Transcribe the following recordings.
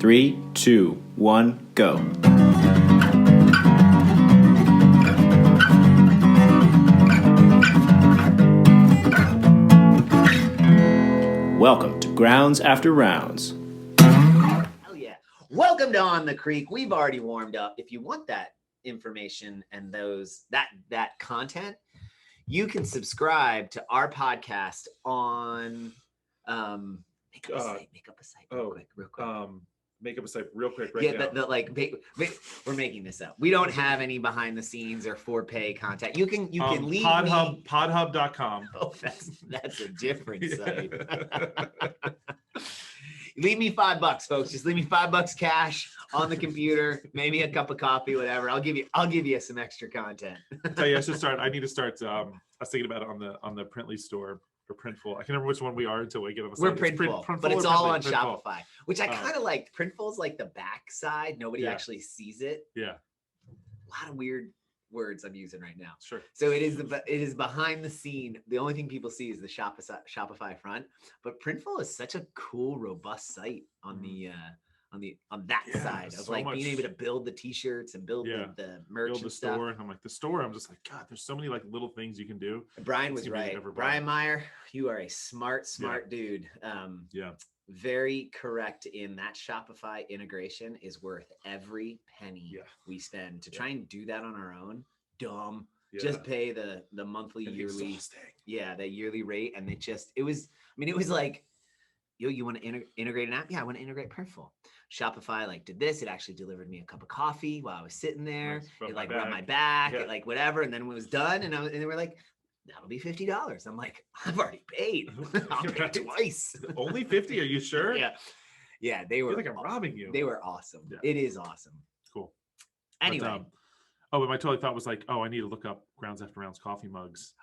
3, 2, 1, go. Welcome to Grounds After Rounds. Hell yeah. Welcome to On the Creek. We've already warmed up. If you want that information and that content, you can subscribe to our podcast on make up a site real quick. Make up a site real quick right now. We're making this up. We don't have any behind the scenes or for pay content. You can leave podhub.com. Oh, that's a different site. Leave me $5, folks. Just leave me $5 cash on the computer, maybe a cup of coffee, whatever. I'll give you some extra content. Tell you, I need to start. I was thinking about it on the Printly store or Printful. I can't remember which one we are until we get on the site. We're Printful, but it's all on Printful. Shopify, which I kind of like. Printful's like the back side. Nobody actually sees it. Yeah. A lot of weird words I'm using right now. Sure. So it is behind the scene. The only thing people see is the Shopify front, but Printful is such a cool, robust site on that side of like being able to build the t-shirts and build the merch build the and stuff. store. I'm like, the store, I'm just like, God, there's so many like little things you can do. Brian was right. Brian Meyer, you are a smart dude. Very correct in that Shopify integration is worth every penny we spend. To try and do that on our own, dumb. Yeah. Just pay the monthly, yearly, the yearly rate. And it was like, you want to integrate an app? Yeah, I want to integrate Printful. Shopify did this. It actually delivered me a cup of coffee while I was sitting there. It rubbed my back, it whatever. And then when it was done, and they were like, that'll be $50. I'm like, I've already paid. I'll pay twice. Only 50? Are you sure? Yeah. They were I feel like I'm robbing you. They were awesome. Yeah. It is awesome. Cool. Anyway. But my totally thought was like, I need to look up Grounds After Rounds coffee mugs.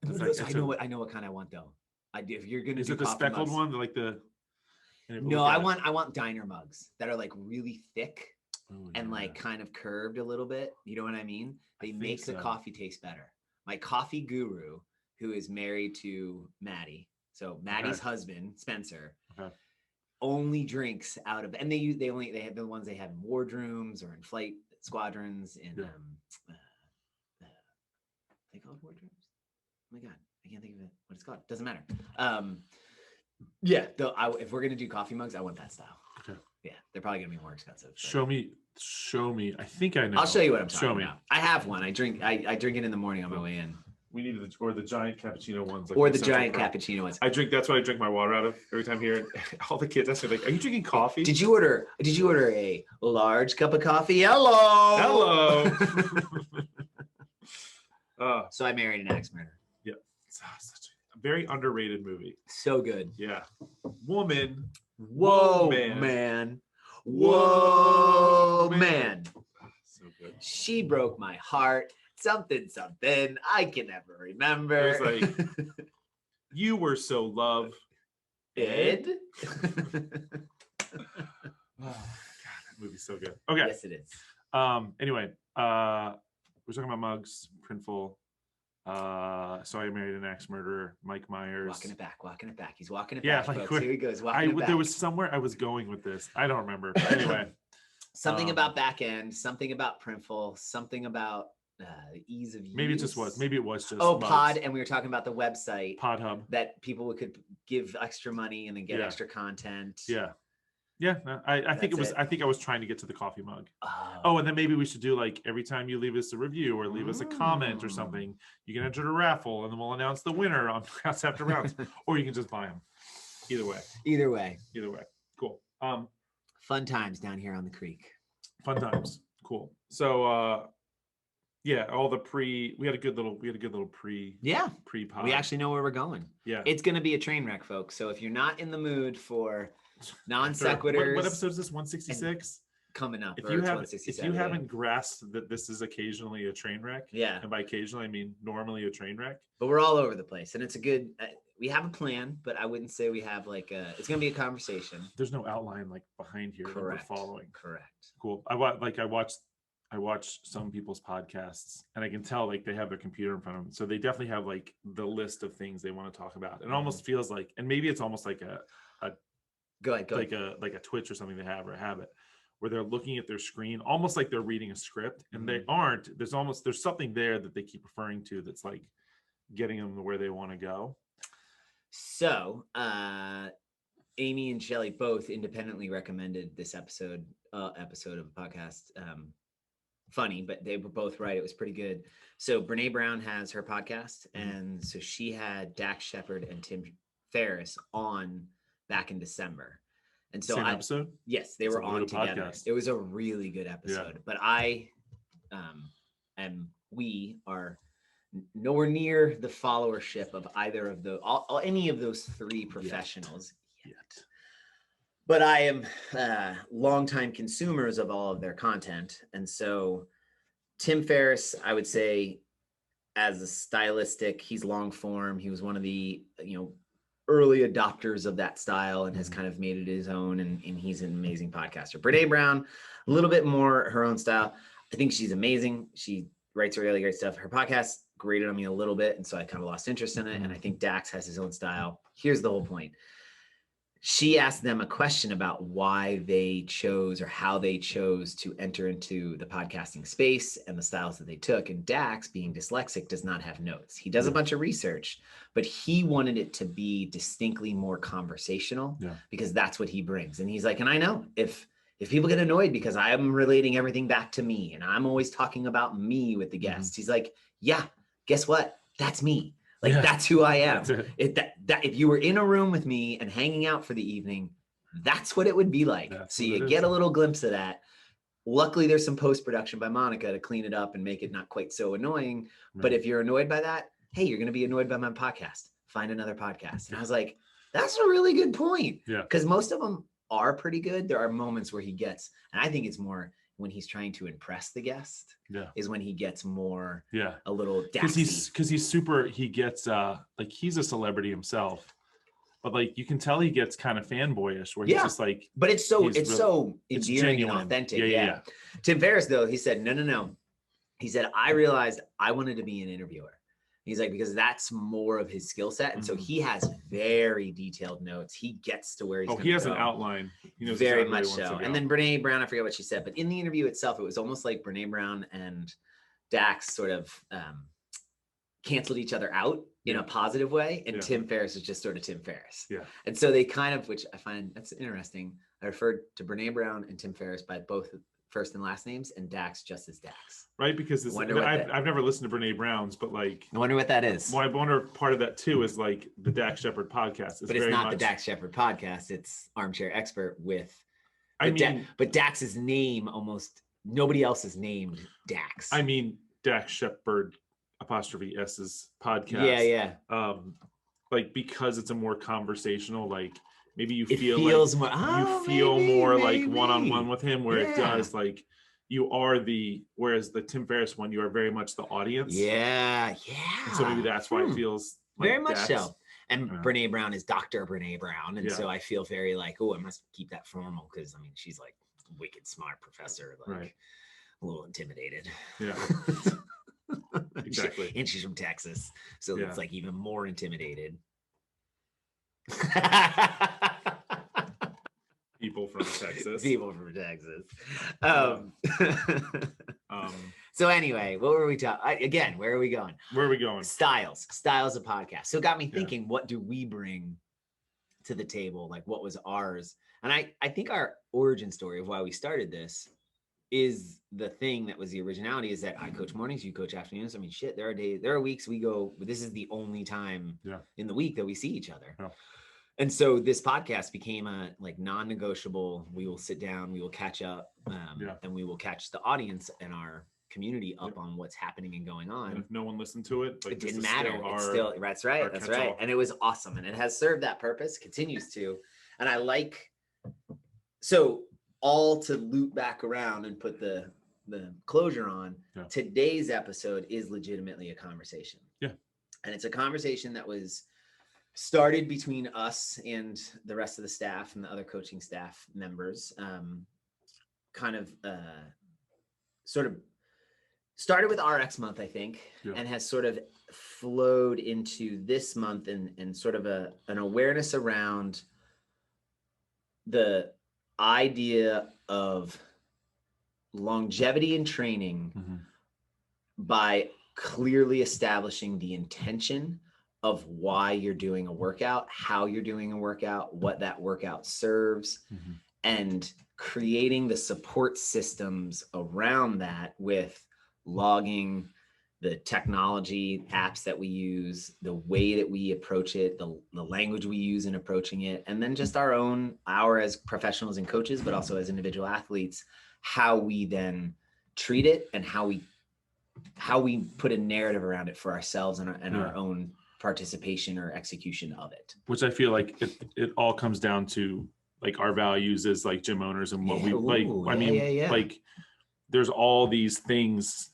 I know what kind I want though. If you're gonna is it the speckled one? No, I want diner mugs that are like really thick and like kind of curved a little bit. You know what I mean? They make the coffee taste better. My coffee guru, who is married to Maddie, so Maddie's husband Spencer, only drinks out of, and they have the ones they have in wardrooms or in flight squadrons in they called wardrooms. Oh my god, I can't think of it. What it's called. Doesn't matter. If we're gonna do coffee mugs, I want that style. Okay. Yeah, they're probably gonna be more expensive. Show me. I think I know. I'll show you what I'm talking about. I have one. I drink it in the morning on my way in. We need the giant cappuccino ones. Or the giant cappuccino ones. That's what I drink my water out of every time here. All the kids ask me, like, are you drinking coffee? Did you order a large cup of coffee? Hello. So I married an axe murderer. Yeah. Such a very underrated movie. So good. Yeah. Woman. Whoa, man. Whoa, man. So good. She broke my heart. Something. I can never remember. It was like, you were so loved. Ed? Oh, God, that movie's so good. Okay. Yes, it is. Anyway, we're talking about mugs, Printful. So I married an axe murderer, Mike Myers. Walking it back. He's walking it back. Folks. Here he goes. There was somewhere I was going with this. I don't remember. Anyway. Something about back end, something about Printful, something about the ease of use. Maybe it was just mugs. Pod, and we were talking about the website Pod Hub that people could give extra money and then get extra content. I think I was trying to get to the coffee mug. And then maybe we should do like every time you leave us a review or leave us a comment or something, you can enter a raffle and then we'll announce the winner on Rounds After Rounds. Or you can just buy them. Either way. Cool. Fun times down here on the creek. Fun times. Cool. So all the we had a good little pre-pod. We actually know where we're going. Yeah. It's gonna be a train wreck, folks. So if you're not in the mood for non sequiturs, what episode is this? 166 coming up. If you haven't grasped that this is occasionally a train wreck, and by occasionally I mean normally a train wreck, but we're all over the place, and it's a good. We have a plan, but I wouldn't say we have it's gonna be a conversation. There's no outline behind here. Correct. That we're following. Correct. Cool. I watch some people's podcasts and I can tell they have their computer in front of them. So they definitely have the list of things they want to talk about. It almost feels like, and maybe it's almost like a Go ahead. like a Twitch or something they have, or a Habit, where they're looking at their screen almost like they're reading a script, and they aren't. There's something there that they keep referring to that's like getting them to where they want to go. So Amy and Shelly both independently recommended this episode of a podcast. Funny, but they were both right. It was pretty good. So Brene Brown has her podcast, and so she had Dax Shepard and Tim Ferriss on back in December. And so episode? Yes, they were on together. Podcast. It was a really good episode. But we are nowhere near the followership of either of any of those three professionals yet. But I am longtime consumers of all of their content. And so Tim Ferriss, I would say, as a stylistic, he's long form. He was one of the, early adopters of that style and has kind of made it his own. And he's an amazing podcaster. Brene Brown, a little bit more her own style. I think she's amazing. She writes really great stuff. Her podcast grated on me a little bit. And so I kind of lost interest in it. And I think Dax has his own style. Here's the whole point. She asked them a question about why they chose or how they chose to enter into the podcasting space and the styles that they took. And Dax, being dyslexic, does not have notes. He does a bunch of research, but he wanted it to be distinctly more conversational because that's what he brings. And he's like, and I know if people get annoyed because I'm relating everything back to me and I'm always talking about me with the guests, he's like, yeah, guess what? That's me. Like, that's who I am. If you were in a room with me and hanging out for the evening, that's what it would be like. So you get a little glimpse of that. Luckily, there's some post-production by Monica to clean it up and make it not quite so annoying. Right. But if you're annoyed by that, hey, you're going to be annoyed by my podcast. Find another podcast. And I was like, that's a really good point. Yeah. Because most of them are pretty good. There are moments where he gets, and I think it's more when he's trying to impress the guest is when he gets more a little daxy. Because he gets like he's a celebrity himself, but like you can tell he gets kind of fanboyish where he's just like, but it's so endearing and authentic. Yeah. Tim Ferriss though, he said no. He said, I realized I wanted to be an interviewer. He's like, because that's more of his skill set. And so he has very detailed notes. He gets to where he's he has an outline. He knows very much so. And then Brene Brown, I forget what she said, but in the interview itself, it was almost like Brene Brown and Dax sort of canceled each other out in a positive way. And Tim Ferriss is just sort of Tim Ferriss. Yeah. And so they kind of, which I find that's interesting. I referred to Brene Brown and Tim Ferriss by both first and last names, and Dax just as Dax. Right, because I've never listened to Brene Brown's, but like I wonder what that is. Well, I wonder part of that too is like the Dax Shepard podcast. But it's not the Dax Shepard podcast. It's Armchair Expert with. But Dax's name almost nobody else is named Dax. I mean Dax Shepard ''S's podcast. Yeah. Like because it's a more conversational like. Maybe you feel more like one-on-one with him where it does like you are whereas the Tim Ferriss one, you are very much the audience. Yeah. And so maybe that's why it feels like very much so. And Brene Brown is Dr. Brene Brown. And so I feel very like, I must keep that formal because I mean, she's like wicked smart professor, like a little intimidated. Yeah. Exactly. And she's from Texas. So it's like even more intimidated. People from Texas. So anyway, what were we talking again? Where are we going? Styles of podcast. So it got me thinking, what do we bring to the table? Like what was ours? And I think our origin story of why we started this is the thing that was the originality is that I coach mornings, you coach afternoons. I mean, shit, there are weeks we go, this is the only time in the week that we see each other. Yeah. And so this podcast became a like non-negotiable. We will sit down, we will catch up, and we will catch the audience and our community up on what's happening and going on. And if no one listened to it, like, it didn't matter. It's still that's right. And it was awesome, and it has served that purpose, continues to. And I like so all to loop back around and put the closure on. Yeah. Today's episode is legitimately a conversation. Yeah, and it's a conversation that was started between us and the rest of the staff and the other coaching staff members, sort of started with RX month, I think, and has sort of flowed into this month and sort of an awareness around the idea of longevity in training by clearly establishing the intention of why you're doing a workout, how you're doing a workout, what that workout serves, and creating the support systems around that with logging, the technology apps that we use, the way that we approach it, the language we use in approaching it, and then just our as professionals and coaches, but also as individual athletes, how we then treat it and how we put a narrative around it for ourselves and our own participation or execution of it. Which I feel like it all comes down to like our values as like gym owners and what we like. I mean, like there's all these things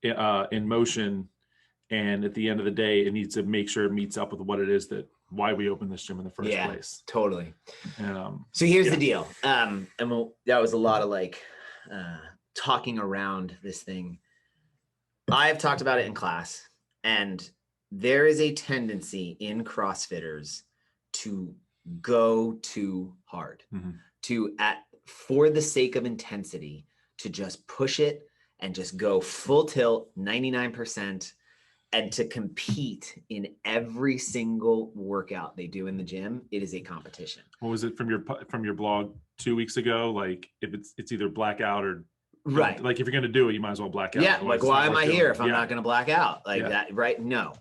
in motion, and at the end of the day, it needs to make sure it meets up with what it is why we opened this gym in the first place. Totally. And, so here's the deal. And that was a lot of like talking around this thing. I've talked about it in class, and there is a tendency in CrossFitters to go too hard, for the sake of intensity, to just push it and just go full tilt 99%, and to compete in every single workout they do in the gym. It is a competition. What was it from your blog 2 weeks ago? Like if it's either blackout or right. Like if you're going to do it, you might as well black out. Yeah. Like, why am I here if I'm not going to black out like that? Right. No.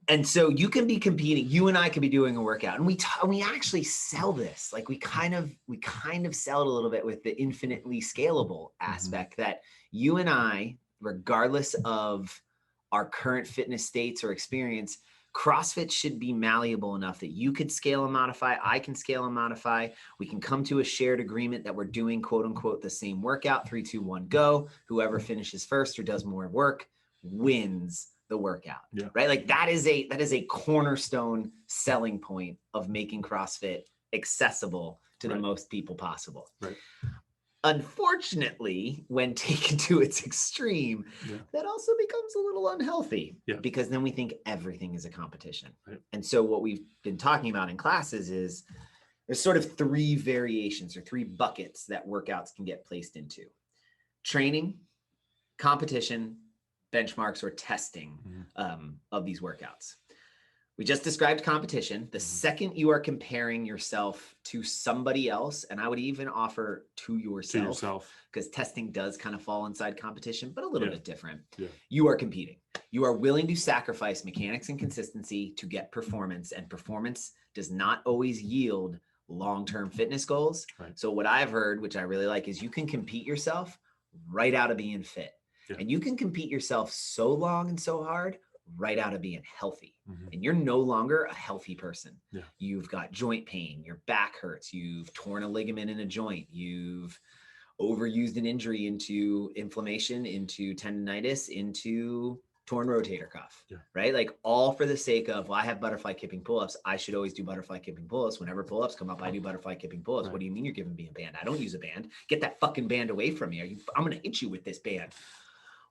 And so you can be competing. You and I could be doing a workout, and we actually sell this. Like we kind of sell it a little bit with the infinitely scalable aspect that you and I, regardless of our current fitness states or experience, CrossFit should be malleable enough that you could scale and modify. I can scale and modify. We can come to a shared agreement that we're doing quote unquote the same workout, 3, 2, 1, go. Whoever finishes first or does more work wins the workout, right? Like that is a cornerstone selling point of making CrossFit accessible to the most people possible. Right. Unfortunately, when taken to its extreme, that also becomes a little unhealthy because then we think everything is a competition. Right. And so what we've been talking about in classes is there's sort of 3 variations or 3 buckets that workouts can get placed into: training, competition, benchmarks, or testing of these workouts. We just described competition. The second you are comparing yourself to somebody else, and I would even offer to yourself, because testing does kind of fall inside competition, but a little bit different. You are competing. You are willing to sacrifice mechanics and consistency to get performance, and performance does not always yield long-term fitness goals. Right. So what I've heard, which I really like, is you can compete yourself right out of being fit. And you can compete yourself so long and so hard right out of being healthy. And you're no longer a healthy person. You've got joint pain, your back hurts, you've torn a ligament in a joint, you've overused an injury into inflammation, into tendonitis, into torn rotator cuff, right? Like all for the sake of, well, I have butterfly kipping pull-ups. I should always do butterfly kipping pull-ups. Whenever pull-ups come up, I do butterfly kipping pull-ups. What do you mean you're giving me a band? I don't use a band. Get that fucking band away from me. I'm going to hit you with this band.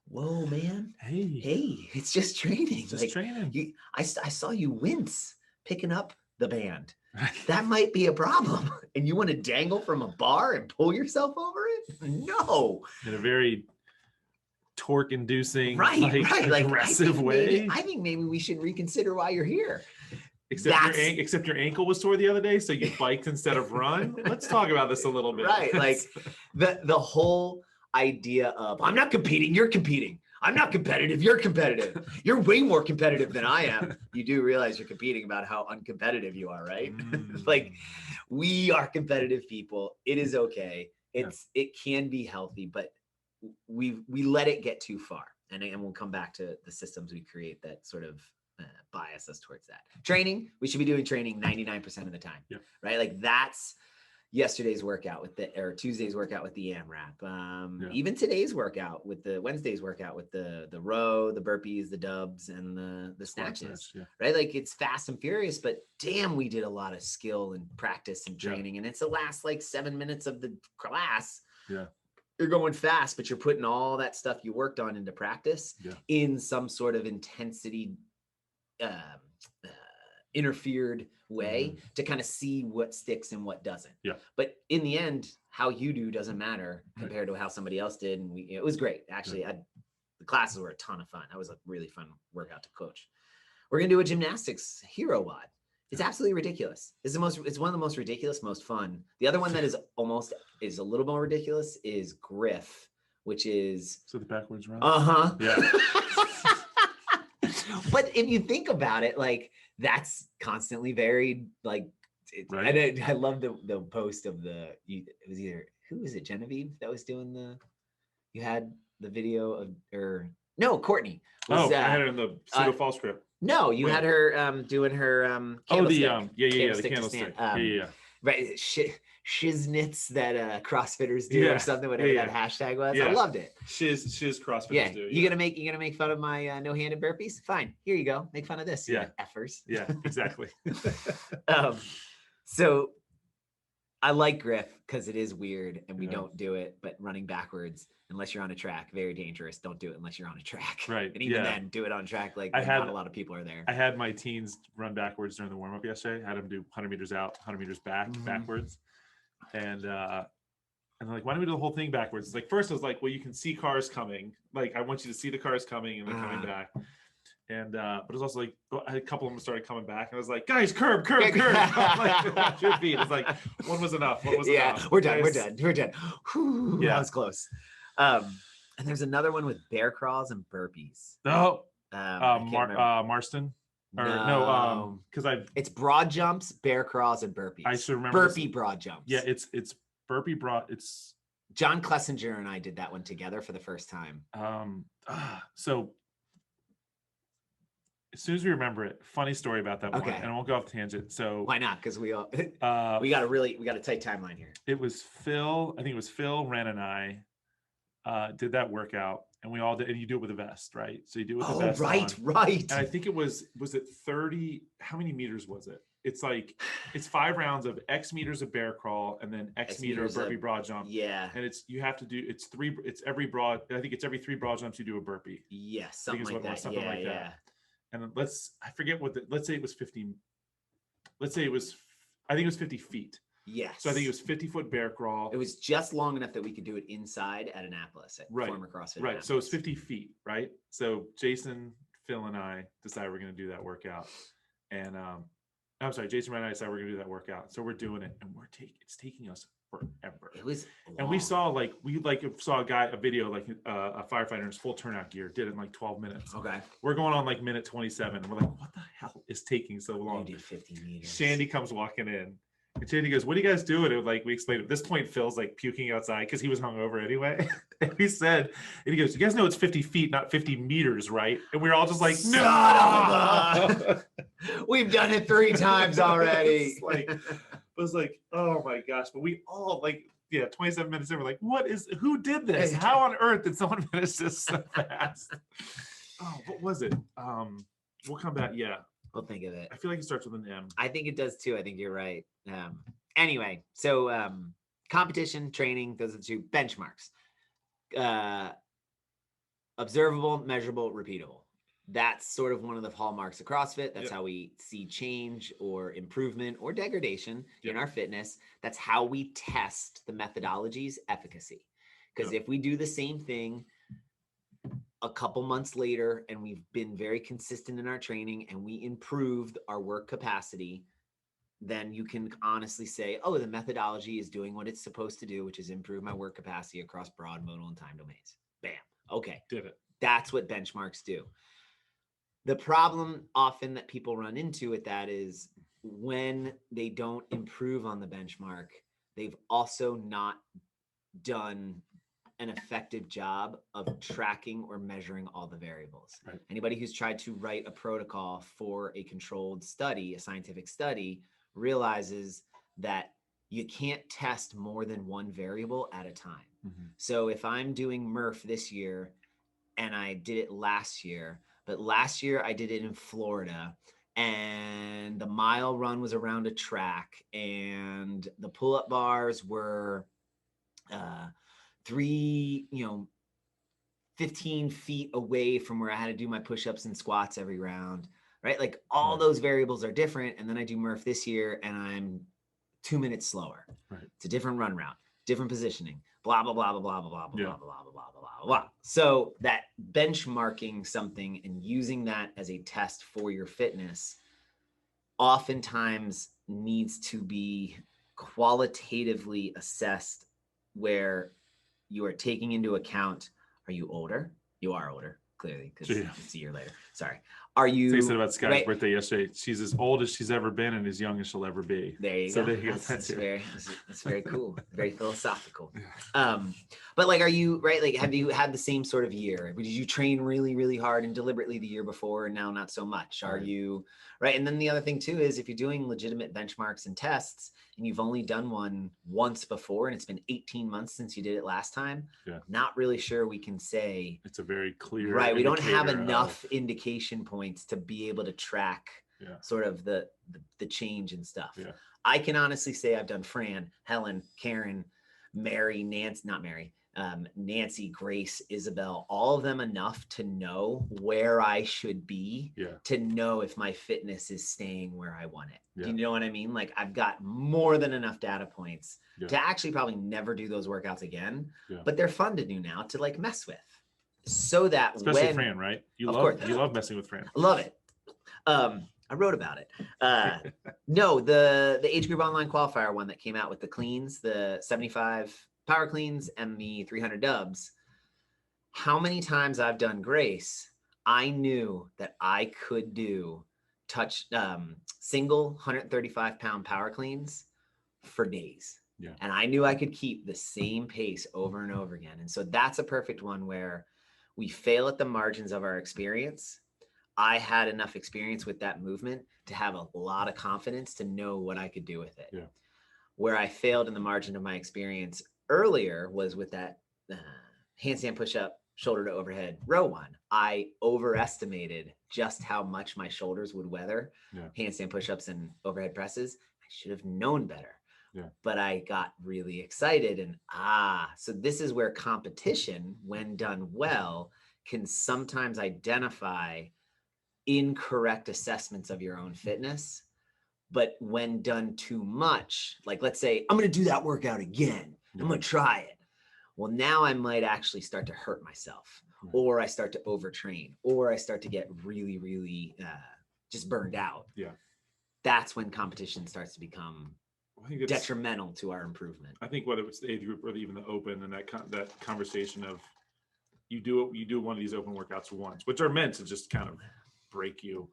Whoa, man. Hey, it's just training. Training. I saw you wince picking up the band. That might be a problem. And you want to dangle from a bar and pull yourself over it? No. In a very torque-inducing, aggressive way. I think maybe we should reconsider why you're here. Except your ankle was sore the other day, so you biked instead of run. Let's talk about this a little bit. Right. Like the whole idea of I'm not competing, you're competing. I'm not competitive, you're competitive. You're way more competitive than I am. You do realize you're competing about how uncompetitive you are, right? Like we are competitive people. It is okay. It can be healthy, but we let it get too far. And we'll come back to the systems we create that sort of bias us towards that. Training, we should be doing training 99% of the time, right? Like that's yesterday's workout or Tuesday's workout with the AMRAP. Even today's workout with the Wednesday's workout with the row, the burpees, the dubs, and the snatches, right? Like it's fast and furious, but damn, we did a lot of skill and practice and training. And it's the last like 7 minutes of the class. You're going fast, but you're putting all that stuff you worked on into practice in some sort of intensity interfered way to kind of see what sticks and what doesn't. Yeah. But in the end, how you do doesn't matter compared to how somebody else did. And it was great. Actually, the classes were a ton of fun. That was a really fun workout to coach. We're going to do a gymnastics hero WOD. It's absolutely ridiculous. It's one of the most ridiculous, most fun. The other one that is a little more ridiculous is Griff, which is the backwards run. Yeah. But if you think about it, like that's constantly varied. Like, I love the post of it was either, who was it? Genevieve that was doing you had the video Courtney. I had it in the pseudo false script. No, you had her doing her candlestick. The candlestick. Right, shiznits that CrossFitters do or something, whatever that hashtag was. I loved it. Shiz CrossFitters do. You gonna make fun of my no-handed burpees? Fine, here you go. Make fun of this. Effers. Yeah, exactly. So I like Griff because it is weird and we don't do it, but running backwards, unless you're on a track, very dangerous. Don't do it unless you're on a track. Right. And even then, do it on track. Like not a lot of people are there. I had my teens run backwards during the warm-up yesterday. I had them do 100 meters out, 100 meters backwards. And they're like, why don't we do the whole thing backwards? It's like, first I was like, well, you can see cars coming. Like, I want you to see the cars coming and they're coming back. And but it was also like a couple of them started coming back, and I was like, guys, curb. I'm like, watch your feet. It's like one was enough. Enough. We're done. Whew, that was close. And there's another one with bear crawls and burpees. Marston. Or because it's broad jumps, bear crawls, and burpees. I should remember burpee broad jumps. Yeah, it's burpee broad. It's John Klessinger and I did that one together for the first time. So as soon as we remember it, funny story about that one, and I won't go off tangent. So why not? Because we all we got a tight timeline here. It was Phil. I think it was Phil, Ren, and I did that workout, and we all did. And you do it with a vest, right? So you do it with the vest. Right. And I think it was it 30? How many meters was it? It's 5 rounds of X meters of bear crawl and then X meter of burpee broad jump. Yeah. And it's every 3 broad jumps you do a burpee. Yes, something like that. That. And then let's say it was 50. Let's say I think it was 50 feet. Yes. So I think it was 50-foot bear crawl. It was just long enough that we could do it inside at Annapolis, former CrossFit. Right. Annapolis. So it's 50 feet, right? So Jason, Phil, and I decided we're going to do that workout. And I'm sorry, Jason and I decided we're going to do that workout. So we're doing it, and it's taking us forever. It was long. And we saw a video, like a firefighter in his full turnout gear did it in like 12 minutes. Okay. We're going on like minute 27. And we're like, what the hell is taking so long? You did 50 meters. Shandy comes walking in. And Shandy goes, what are you guys doing? And we explained at this point, Phil's like puking outside because he was hungover anyway. And he goes, you guys know it's 50 feet, not 50 meters, right? And we were all just like, no. We've done it 3 times already. It was like, oh my gosh. But we all 27 minutes in, we're like, who did this? How on earth did someone finish this so fast? Oh, what was it? We'll come back. Yeah. We'll think of it. I feel like it starts with an M. I think it does too. I think you're right. Anyway, so competition, training, those are the 2 benchmarks. Observable, measurable, repeatable. That's sort of one of the hallmarks of CrossFit. That's how we see change or improvement or degradation in our fitness. That's how we test the methodology's efficacy. Because if we do the same thing a couple months later and we've been very consistent in our training and we improved our work capacity, then you can honestly say, oh, the methodology is doing what it's supposed to do, which is improve my work capacity across broad, modal, and time domains. Bam. Okay. Did it. That's what benchmarks do. The problem often that people run into with that is when they don't improve on the benchmark, they've also not done an effective job of tracking or measuring all the variables. Right. Anybody who's tried to write a protocol for a controlled study, a scientific study, realizes that you can't test more than one variable at a time. Mm-hmm. So if I'm doing Murph this year and I did it last year, but last year I did it in Florida and the mile run was around a track and the pull-up bars were 15 feet away from where I had to do my push-ups and squats every round. right? Like all those variables are different. And then I do Murph this year and I'm 2 minutes slower. Right. It's a different run route, different positioning, blah, blah, blah, blah, blah, blah, blah, blah, Yeah. blah, blah, blah, blah, blah, blah. So that benchmarking something and using that as a test for your fitness oftentimes needs to be qualitatively assessed, where you are taking into account, are you older? You are older, clearly, because it's a year later. Sorry. Are you? So you said about Sky's birthday yesterday. She's as old as she's ever been and as young as she'll ever be. There you go. That's very cool. Very philosophical. But like, are you like, have you had the same sort of year? Did you train really, really hard and deliberately the year before and now not so much? Are you right? And then the other thing too is if you're doing legitimate benchmarks and tests and you've only done one once before and it's been 18 months since you did it last time, not really sure we can say it's a very clear we don't have enough indication points to be able to track sort of the change and stuff. I can honestly say I've done Fran, Helen, Karen, Mary, Nancy, Grace, Isabel, all of them enough to know where I should be, to know if my fitness is staying where I want it. Do you know what I mean? Like I've got more than enough data points to actually probably never do those workouts again, but they're fun to do now to like mess with. So that especially Fran, right? You love messing with Fran. I love it. I wrote about it. No, the age group online qualifier one that came out with the cleans, the 75 power cleans and the 300 dubs. How many times I've done Grace, I knew that I could do single 135 pound power cleans for days. And I knew I could keep the same pace over and over again. And so that's a perfect one where we fail at the margins of our experience. I had enough experience with that movement to have a lot of confidence to know what I could do with it. Where I failed in the margin of my experience earlier was with that handstand push-up, shoulder to overhead row one. I overestimated just how much my shoulders would weather handstand push-ups and overhead presses. I should have known better. But I got really excited and so this is where competition, when done well, can sometimes identify incorrect assessments of your own fitness. But when done too much, like let's say I'm going to do that workout again, I'm going to try it. Well, now I might actually start to hurt myself, or I start to overtrain, or I start to get really, really just burned out. That's when competition starts to become detrimental to our improvement. I think whether it's the age group or even the open and that conversation of you do one of these open workouts once, which are meant to just kind of break you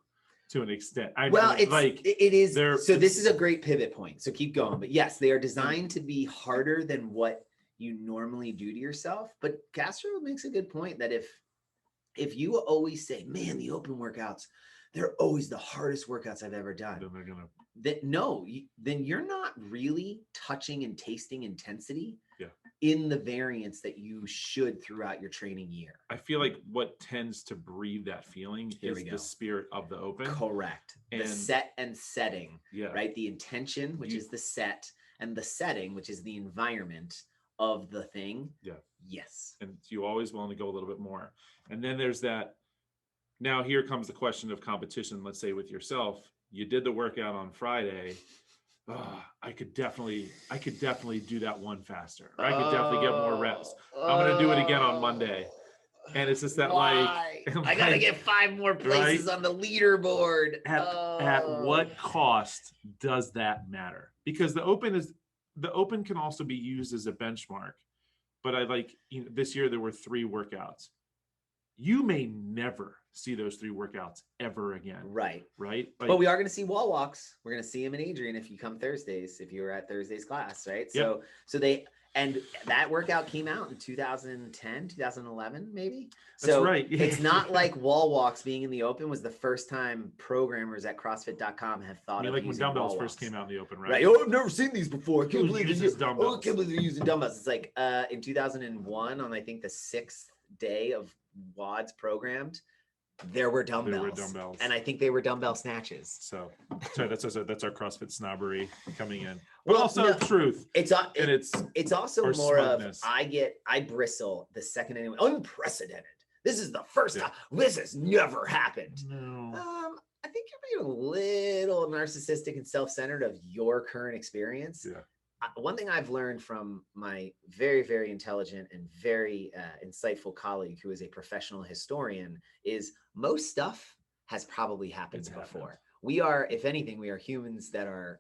to an extent. It is. So this is a great pivot point. So keep going. But yes, they are designed to be harder than what you normally do to yourself. But Castro makes a good point that if you always say, man, the open workouts, they're always the hardest workouts I've ever done. Then you're not really touching and tasting intensity in the variance that you should throughout your training year. I feel like what tends to breed that feeling is the spirit of the open. Correct. And the set and setting, right? The intention, which is the set, and the setting, which is the environment of the thing. Yes. And you always want to go a little bit more. And then there's that. Now here comes the question of competition. Let's say with yourself, you did the workout on Friday. I could definitely do that one faster. Or I could definitely get more reps. I'm going to do it again on Monday. And it's just that I got to get 5 more places on the leaderboard. At what cost does that matter? Because the open can also be used as a benchmark. But this year there were 3 workouts. You may never see those 3 workouts ever again. Right. But we are going to see wall walks. We're going to see him in Adrian if you come Thursdays, if you were at Thursday's class, right? So and that workout came out in 2010, 2011, maybe. That's right. It's not like wall walks being in the open was the first time programmers at CrossFit.com have thought of using when dumbbells first came out in the open, right? Right. Oh, I've never seen these before. I can't believe they're using dumbbells. It's like in 2001 on I think the 6th day of WODs programmed, there were dumbbells. And I think they were dumbbell snatches. So that's our CrossFit snobbery coming in. But also truth. It's also more smugness. Of I bristle the second anyone unprecedented. This is the first time. This has never happened. No. I think you're being a little narcissistic and self-centered of your current experience. Yeah. One thing I've learned from my very, very intelligent and very insightful colleague who is a professional historian is most stuff has probably happened before. We are, if anything, we are humans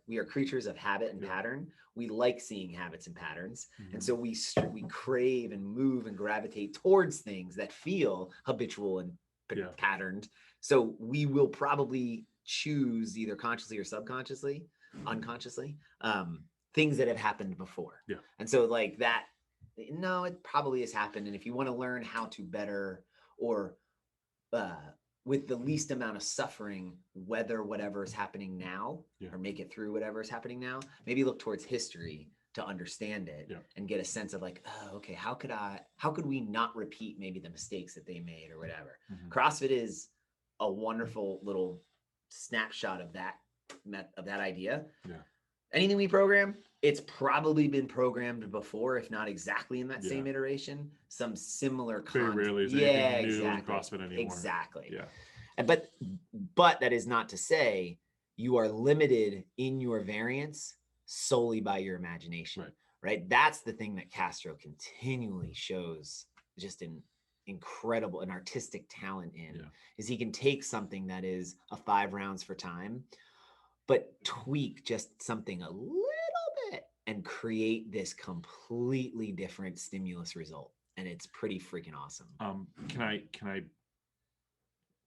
we are creatures of habit and pattern. We like seeing habits and patterns. And so we crave and move and gravitate towards things that feel habitual and patterned. So we will probably choose either consciously or subconsciously, unconsciously, things that have happened before. Yeah. And so like that, no, it probably has happened. And if you want to learn how to better or with the least amount of suffering, weather whatever is happening now or make it through whatever is happening now, maybe look towards history to understand it and get a sense of like, oh, okay, how could we not repeat maybe the mistakes that they made or whatever. CrossFit is a wonderful little snapshot of that idea. Yeah. Anything we program, it's probably been programmed before, if not exactly in that same iteration. Some similar content. Very rarely is anything new in CrossFit anymore. Exactly. Yeah. But that is not to say you are limited in your variance solely by your imagination. Right? That's the thing that Castro continually shows just an incredible and artistic talent in, is he can take something that is a 5 rounds for time, but tweak just something a little bit and create this completely different stimulus result. And it's pretty freaking awesome. Can I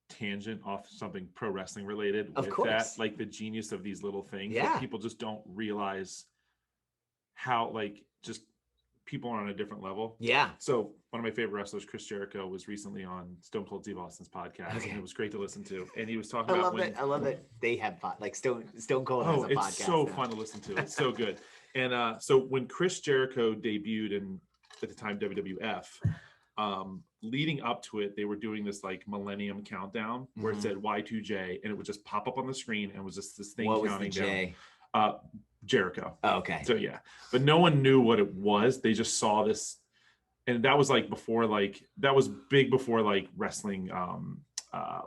tangent off something pro wrestling related of with course. That? Like the genius of these little things that people just don't realize how, like, just people are on a different level. Yeah. So one of my favorite wrestlers, Chris Jericho, was recently on Stone Cold Steve Austin's podcast, and it was great to listen to. And he was talking about I love that they have like Stone Cold has a podcast. It's so fun to listen to. It's so good. And so when Chris Jericho debuted in, at the time, WWF, leading up to it, they were doing this like Millennium Countdown where it said Y2J, and it would just pop up on the screen and it was just this thing counting down. Jericho. Oh, okay. So yeah, but no one knew what it was. They just saw this, and that was like before, like that was big before like wrestling,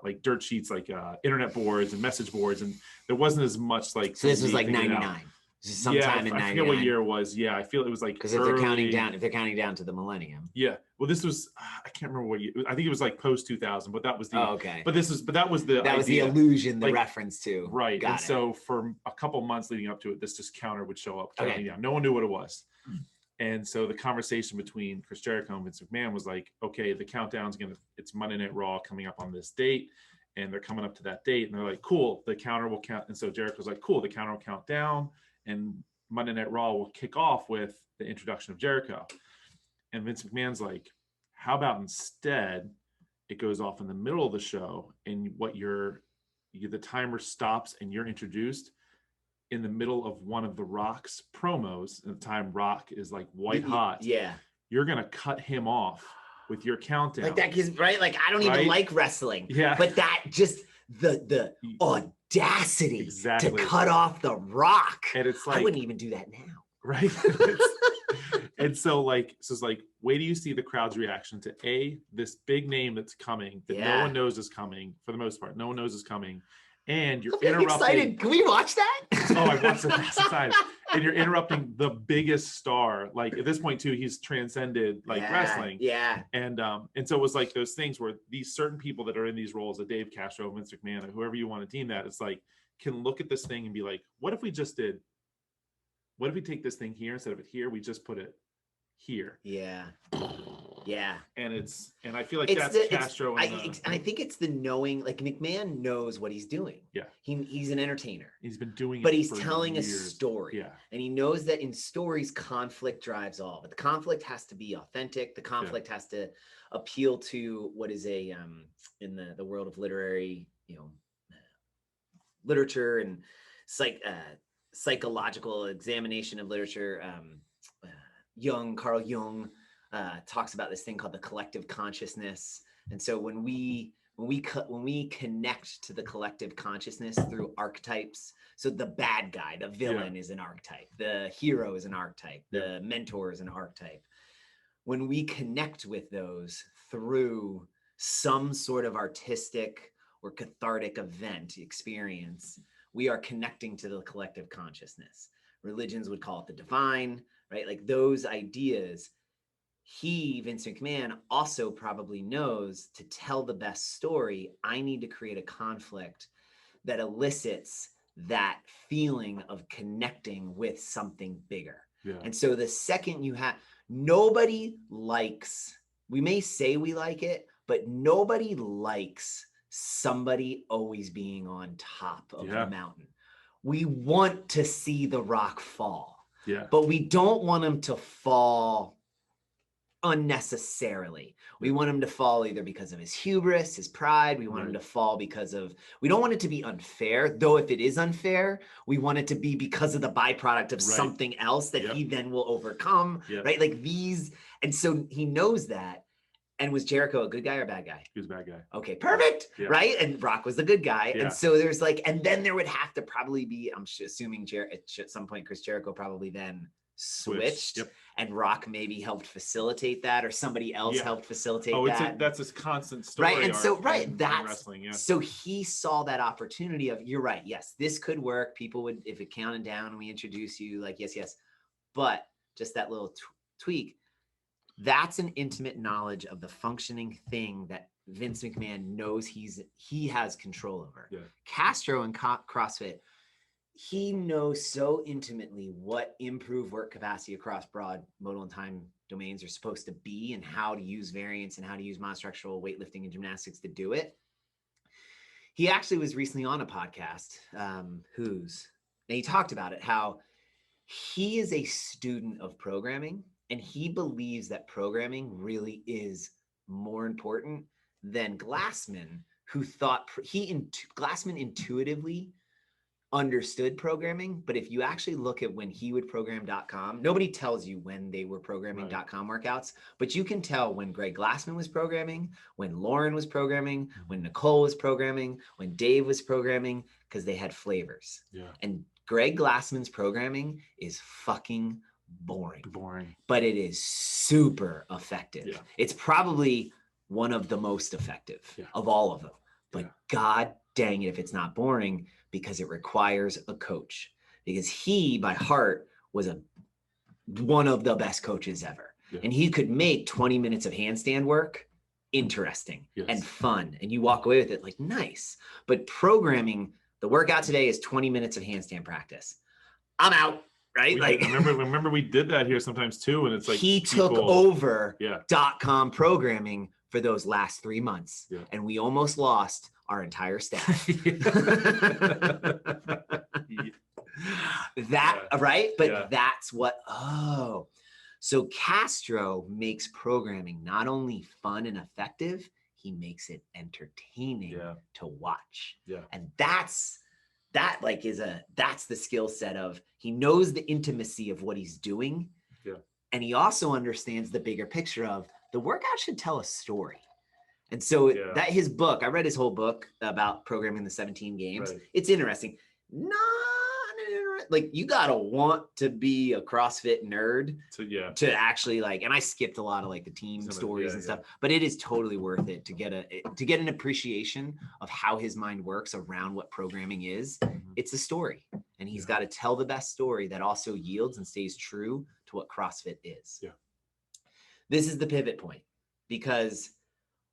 like dirt sheets, like internet boards and message boards, and there wasn't as much like. So this was like 99. Sometime in 99. I forget what year it was. Yeah, I feel it was like because if they're counting down to the millennium. Yeah. Well, this was I can't remember what year. I think it was like post 2000, but that was the. Oh, okay. But that was the illusion, the reference to. Right. And so for a couple months leading up to it, this just counter would show up counting down. No one knew what it was. And so the conversation between Chris Jericho and Vince McMahon was like, okay, the countdown's it's Monday Night Raw coming up on this date, and they're coming up to that date, and they're like, cool, the counter will count. And so Jericho's like, cool, the counter will count down, and Monday Night Raw will kick off with the introduction of Jericho. And Vince McMahon's like, how about instead it goes off in the middle of the show, and the timer stops and you're introduced in the middle of one of the Rock's promos, and the time Rock is like white hot. Yeah. You're going to cut him off with your countdown. Like that gives, right? Like I don't even like wrestling. Yeah. But that just the audacity to cut off the Rock. And it's like, I wouldn't even do that now. Right. And so it's like, wait till you see the crowd's reaction to this big name that's coming that no one knows is coming, for the most part. No one knows is coming. And you're interrupting. Excited. Can we watch that? Oh, I watched it last time. And you're interrupting the biggest star. Like at this point too, he's transcended wrestling. Yeah. And so it was like those things where these certain people that are in these roles, of Dave Castro, Vince McMahon, or whoever you want to deem that, it's like, can look at this thing and be like, what if we take this thing here instead of it here? We just put it here. Yeah. Yeah. And I feel like that's Castro. And I think it's the knowing, like McMahon knows what he's doing. Yeah. He's an entertainer. He's been doing it. But he's telling a story. Yeah. And he knows that in stories, conflict drives all. But the conflict has to be authentic. The conflict has to appeal to what is in the world of literary, literature and psychological examination of literature. Carl Jung talks about this thing called the collective consciousness. And so when we connect to the collective consciousness through archetypes, so the bad guy, the villain is an archetype, the hero is an archetype, the mentor is an archetype. When we connect with those through some sort of artistic or cathartic event experience, we are connecting to the collective consciousness. Religions would call it the divine, right? Like those ideas. Vince McMahon, also probably knows to tell the best story, I need to create a conflict that elicits that feeling of connecting with something bigger. Yeah. And so the second you have, nobody likes, we may say we like it, but nobody likes somebody always being on top of the mountain. We want to see the rock fall, but we don't want him to fall unnecessarily. We want him to fall either because of his hubris, his pride. We want him to fall because of, we don't want it to be unfair, though if it is unfair, we want it to be because of the byproduct of something else that he then will overcome, right? Like these, and so he knows that. And was Jericho a good guy or a bad guy? He was a bad guy. Okay, perfect, right? And Brock was the good guy. And so there's like, and then there would have to probably be, I'm assuming at some point, Chris Jericho probably then switched. And Rock maybe helped facilitate that, or somebody else helped facilitate that. That's a constant story. Right. And so, in wrestling. So he saw that opportunity of, you're right. Yes, this could work. People would, if it counted down and we introduce you, like, yes. But just that little tweak, that's an intimate knowledge of the functioning thing that Vince McMahon knows he has control over. Castro and CrossFit, he knows so intimately what improved work capacity across broad modal and time domains are supposed to be, and how to use variance and how to use monostructural weightlifting and gymnastics to do it. He actually was recently on a podcast, and he talked about it, how he is a student of programming, and he believes that programming really is more important than Glassman, who thought Glassman intuitively understood programming. But if you actually look at when he would program.com, nobody tells you when they were programming.com workouts, but you can tell when Greg Glassman was programming, when Lauren was programming, when Nicole was programming, when Dave was programming, because they had flavors. And Greg Glassman's programming is fucking boring, but it is super effective. It's probably one of the most effective of all of them, but God dang it if it's not boring, because it requires a coach, because he by heart was one of the best coaches ever. And he could make 20 minutes of handstand work interesting and fun, and you walk away with it like, nice. But programming, the workout today is 20 minutes of handstand practice, I'm out. Right? Remember we did that here sometimes too. And it's like he took over .com programming for those last 3 months, and we almost lost our entire staff. Right? But that's what, so Castro makes programming not only fun and effective, he makes it entertaining to watch. And that's the skill set of, he knows the intimacy of what he's doing. And he also understands the bigger picture of the workout should tell a story. And so that his book, I read his whole book about programming the 17 games. It's interesting. Like, you gotta want to be a CrossFit nerd to actually like, and I skipped a lot of like the team stories and stuff, but it is totally worth it to get an appreciation of how his mind works around what programming is. It's a story, and he's got to tell the best story that also yields and stays true to what CrossFit is. This is the pivot point, because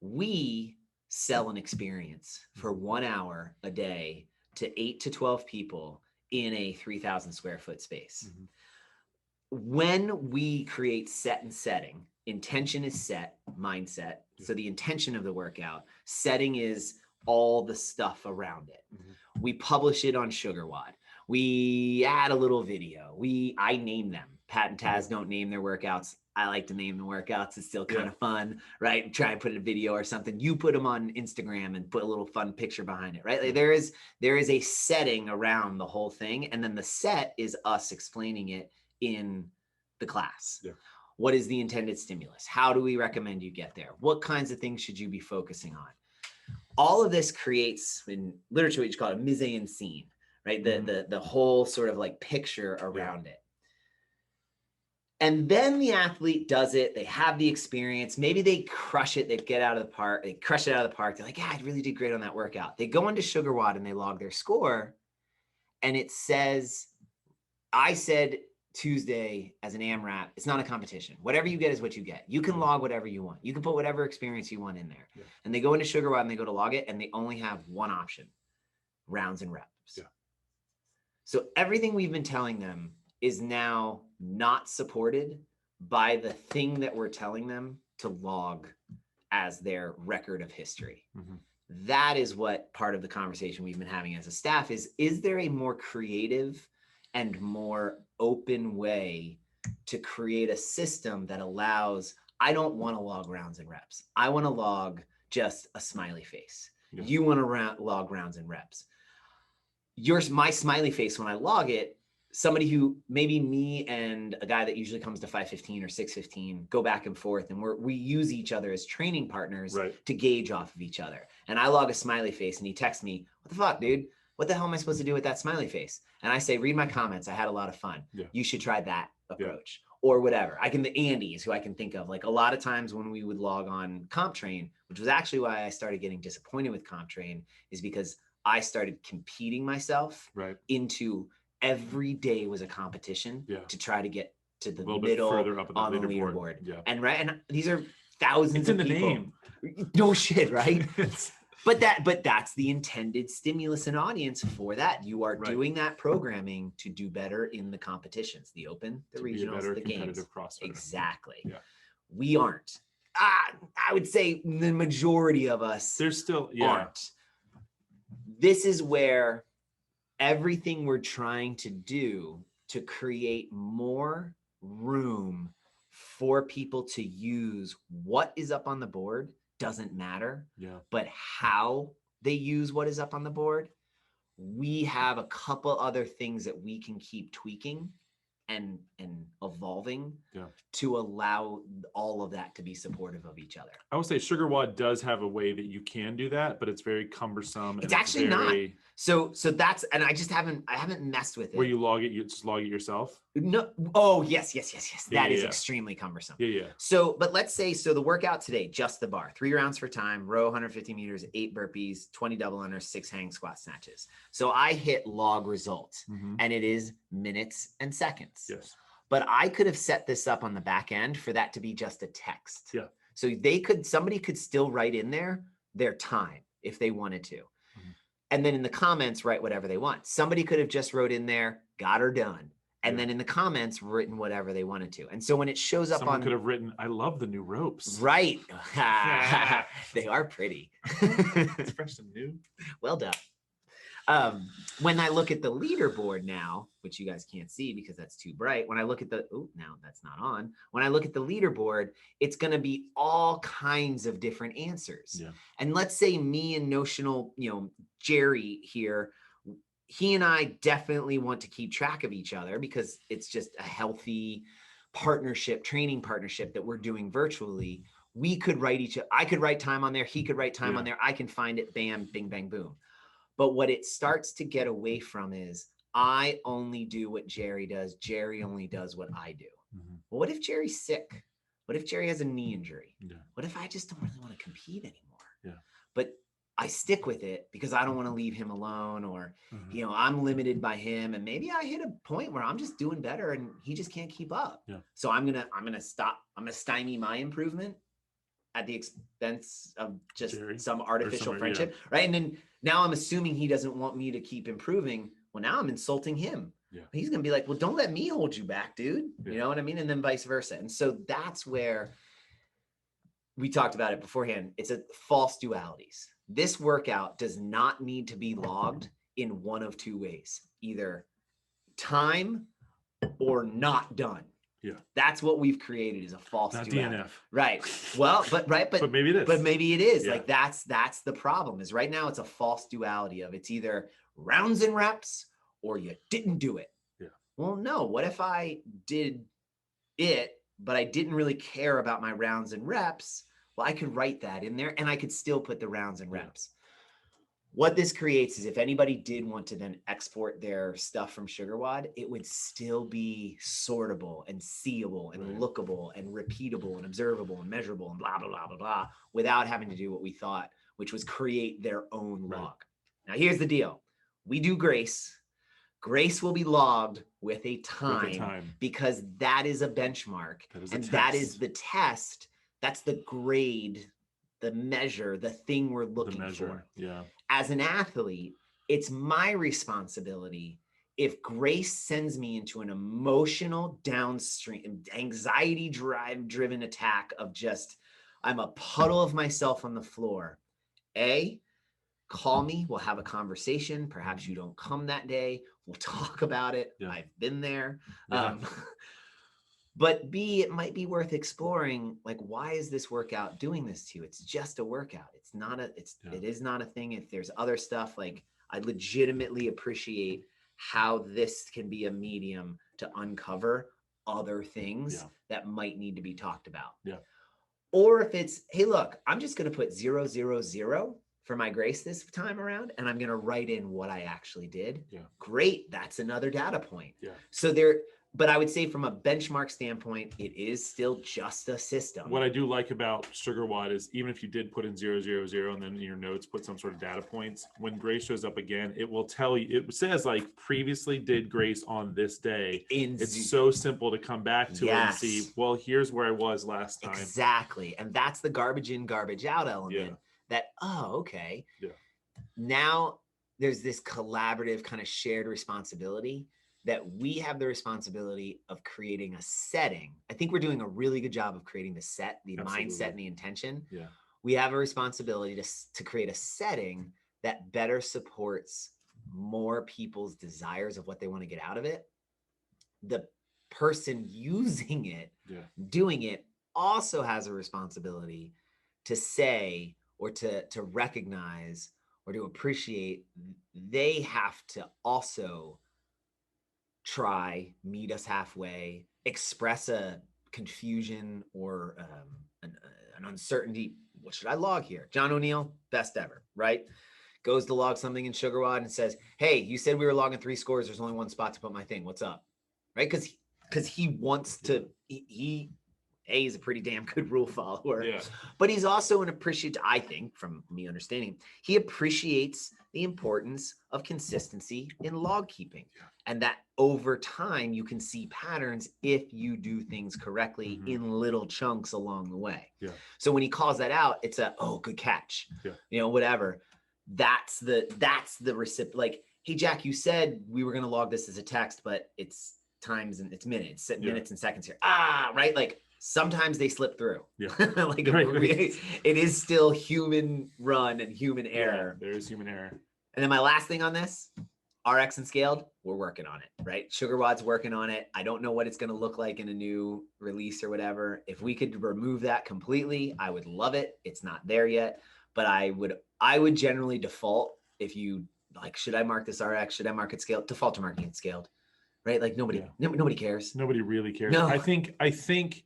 we sell an experience for 1 hour a day to 8 to 12 people in a 3,000 square foot space. When we create set and setting, intention is set, mindset. So the intention of the workout, setting is all the stuff around it. We publish it on SugarWOD. We add a little video. I name them. Pat and Taz don't name their workouts. I like to name the workouts. It's still kind of fun, right? Try and put a video or something. You put them on Instagram and put a little fun picture behind it, right? Like there is a setting around the whole thing. And then the set is us explaining it in the class. What is the intended stimulus? How do we recommend you get there? What kinds of things should you be focusing on? All of this creates, in literature, what you call it a mise-en-scene, right? The whole sort of like picture around it. And then the athlete does it. They have the experience. Maybe they crush it. They get out of the park. They crush it out of the park. They're like, yeah, I really did great on that workout. They go into SugarWOD and they log their score. And it says, I said Tuesday as an AMRAP, it's not a competition. Whatever you get is what you get. You can log whatever you want. You can put whatever experience you want in there. Yeah. And they go into SugarWOD and they go to log it and they only have one option, rounds and reps. Yeah. So everything we've been telling them is now not supported by the thing that we're telling them to log as their record of history. Mm-hmm. That is what part of the conversation we've been having as a staff is there a more creative and more open way to create a system that allows, I don't want to log rounds and reps. I want to log just a smiley face. Yeah. You want to log rounds and reps. My smiley face, when I log it, somebody who maybe me and a guy that usually comes to 515 or 615 go back and forth, and we use each other as training partners to gauge off of each other. And I log a smiley face and he texts me, what the fuck, dude? What the hell am I supposed to do with that smiley face? And I say, read my comments. I had a lot of fun. Yeah. You should try that approach or whatever. The Andy's who I can think of, like a lot of times when we would log on CompTrain, which was actually why I started getting disappointed with CompTrain, is because I started competing myself into every day was a competition to try to get to the middle on the leaderboard. Yeah. And these are thousands of people. Name. No shit, right? But that's the intended stimulus and audience for that. You are doing that programming to do better in the competitions, the open, the regionals, the games. CrossFitter. Exactly. Yeah. We aren't. I would say the majority of us aren't. This is where everything we're trying to do to create more room for people to use what is up on the board doesn't matter, but how they use what is up on the board. We have a couple other things that we can keep tweaking and evolving to allow all of that to be supportive of each other. I would say SugarWOD does have a way that you can do that, but it's very cumbersome. It's actually not. So that's, and I haven't messed with it. Where you log it, you just log it yourself? No. Oh, yes. That is extremely cumbersome. Yeah. So, but let's say, the workout today, just the bar, 3 rounds for time, row 150 meters, 8 burpees, 20 double unders, 6 hang squat snatches. So I hit log results and it is minutes and seconds. Yes. But I could have set this up on the back end for that to be just a text. Yeah. So somebody could still write in there their time if they wanted to. And then in the comments, write whatever they want. Somebody could have just wrote in there, got her done. And then in the comments, written whatever they wanted to. And so when it shows up Someone could have written, I love the new ropes. Right. They are pretty. It's fresh and new. Well done. When I look at the leaderboard now, which you guys can't see because that's too bright. When I look at now that's not on. When I look at the leaderboard, it's going to be all kinds of different answers. Yeah. And let's say me and notional, Jerry here, he and I definitely want to keep track of each other because it's just a healthy training partnership that we're doing virtually. We could I could write time on there. He could write time on there. I can find it. Bam, bing, bang, boom. But what it starts to get away from is I only do what Jerry does. Jerry only does what I do. Well, what if Jerry's sick? What if Jerry has a knee injury? Yeah. What if I just don't really want to compete anymore? Yeah. But I stick with it because I don't want to leave him alone or, I'm limited by him. And maybe I hit a point where I'm just doing better and he just can't keep up. Yeah. So I'm going to stop. I'm going to stymie my improvement at the expense of just some artificial friendship. Right. And then now I'm assuming he doesn't want me to keep improving. Well, now I'm insulting him. Yeah. He's going to be like, well, don't let me hold you back, dude. Yeah. You know what I mean? And then vice versa. And so that's where we talked about it beforehand. It's a false dualities. This workout does not need to be logged in one of two ways, either time or not done. Yeah. That's what we've created is a false not duality. DNF. Right. Well, but maybe it is. But maybe it is. Yeah. Like that's the problem is right now it's a false duality of it's either rounds and reps or you didn't do it. Yeah. Well, no. What if I did it, but I didn't really care about my rounds and reps? Well, I could write that in there and I could still put the rounds and reps. What this creates is if anybody did want to then export their stuff from SugarWOD, it would still be sortable and seeable and lookable and repeatable and observable and measurable and blah, blah, blah, blah, blah, without having to do what we thought, which was create their own log. Now, here's the deal. We do Grace. Grace will be logged with a time, because that is a benchmark. That is the test. That's the grade, the measure, the thing we're looking for. Yeah. As an athlete, it's my responsibility. If Grace sends me into an emotional downstream, anxiety driven attack of just, I'm a puddle of myself on the floor, call me, we'll have a conversation. Perhaps you don't come that day. We'll talk about it. Yeah. I've been there. Yeah. But B, it might be worth exploring, like, why is this workout doing this to you? It's just a workout. It is not a thing. If there's other stuff, like, I legitimately appreciate how this can be a medium to uncover other things that might need to be talked about. Yeah. Or if it's, hey, look, I'm just going to put 0, 0, 0 for my Grace this time around, and I'm going to write in what I actually did. Yeah. Great. That's another data point. Yeah. So but I would say from a benchmark standpoint, it is still just a system. What I do like about SugarWOD is even if you did put in 0, 0, 0, and then in your notes, put some sort of data points, when Grace shows up again, it will tell you, it says like previously did Grace on this day. It's so simple to come back to it and see, well, here's where I was last time. Exactly. And that's the garbage in, garbage out element that, okay. Yeah. Now there's this collaborative kind of shared responsibility that we have the responsibility of creating a setting. I think we're doing a really good job of creating the mindset and the intention. Yeah. We have a responsibility to create a setting that better supports more people's desires of what they want to get out of it. The person using it, doing it, also has a responsibility to say or to recognize or to appreciate they have to also try, meet us halfway, express a confusion or an uncertainty. What should I log here? John O'Neill, best ever, right? Goes to log something in SugarWOD and says, hey, you said we were logging 3 scores. There's only one spot to put my thing. What's up? Right? Because he wants to, he's a pretty damn good rule follower, but he's also I think from me understanding, he appreciates the importance of consistency in log keeping, and that over time you can see patterns if you do things correctly in little chunks along the way. Yeah. So when he calls that out, it's good catch, whatever. That's the recipient. Like, hey, Jack, you said we were going to log this as a text, but it's times and it's minutes and seconds here. Right. Like, sometimes they slip through. Yeah. Like it is still human run and human error. There is human error. And then my last thing on this, RX and scaled, we're working on it, right? SugarWOD's working on it. I don't know what it's going to look like in a new release or whatever. If we could remove that completely, I would love it. It's not there yet, but I would generally default, if you like, should I mark this RX? Should I mark it scaled? Default to marking it scaled, right? Like nobody cares. Nobody really cares. No. I think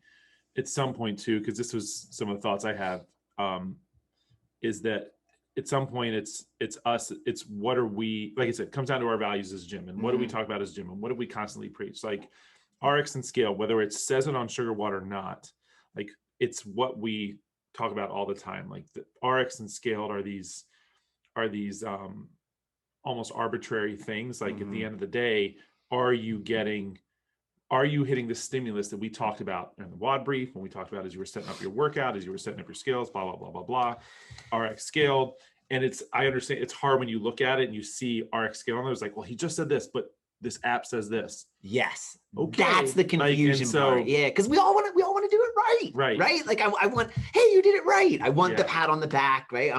at some point too, because this was some of the thoughts I have, is that at some point it's us, it's what are we, like I said, it comes down to our values as gym, and what do we talk about as gym, and what do we constantly preach? Like RX and scale, whether it says it on SugarWOD or not, like it's what we talk about all the time. Like the RX and scaled are these almost arbitrary things. Like at the end of the day, are you hitting the stimulus that we talked about in the WOD brief, when we talked about as you were setting up your workout, as you were setting up your scales, blah, blah, blah, blah, blah, RX scaled. And I understand it's hard when you look at it and you see RX scaled on there. It's like, well, he just said this, but this app says this. Yes. Okay. That's the confusion part. Yeah. Cause we all want to do it right. Right. Right. Like I want, hey, you did it right. I want the pat on the back, right?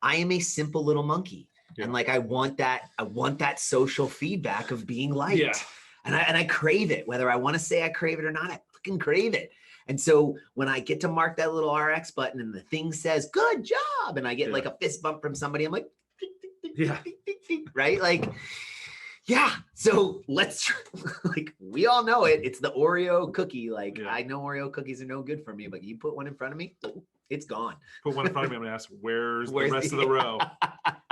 I am a simple little monkey. Yeah. And like, I want that social feedback of being liked. Yeah. And I crave it, whether I want to say I crave it or not, I fucking crave it. And so when I get to mark that little RX button and the thing says, good job, and I get like a fist bump from somebody, I'm like, right? Like, so let's, like, we all know it. It's the Oreo cookie. Like, I know Oreo cookies are no good for me, but you put one in front of me, it's gone. Put one in front of me, I'm going to ask, where's the rest of the row?